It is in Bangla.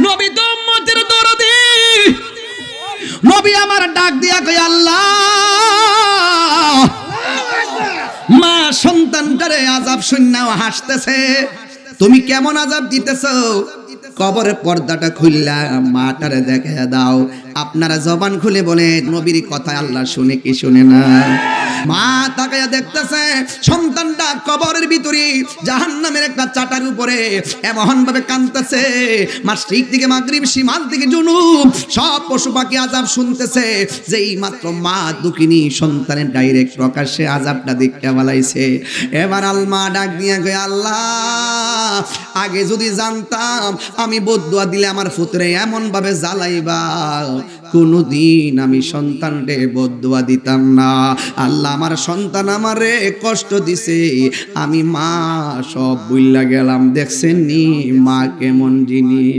নবী তো উম্মতের দরদি। নবী আমার ডাক দিয়া কয় আল্লাহ, মা সন্তানটারে আযাব শুননাও হাসতেছে, তুমি কেমন আযাব দিতেছো? কবরের পর্দাটা খুললা মাটারে দেখে দাও। আপনারা জবান খুলে বলে নবীর কথা আল্লাহ শুনে কি শুনে না? মা তাকায়া দেখতেছে সন্তানটা কবরের ভিতরে জাহান্নামের একটা চাটার উপরে এমন ভাবে কাঁদতেছে, মাশরিক থেকে মাগরিব, শিমাল থেকে জুনুব সব পশু পাখি আযাব শুনতেছে। যেই মাত্র মা দুঃখিনী সন্তানের ডাইরেক্ট প্রকাশ্যে আযাবটা দেখতে বলাইছে। এবার আলমা ডাক দিয়া কয় আল্লাহ, আগে যদি জানতাম আমি বদদুয়া দিলে আমার পুত্রে এমন ভাবে জ্বালাইবা, কোনদিন আমি সন্তানরে বদদুয়া দিতাম না। আল্লাহ, আমার সন্তান আমারে কষ্ট দিছে, আমি মা সব ভুইলা গেলাম। দেখছেন নি মা কেমন জিনিস।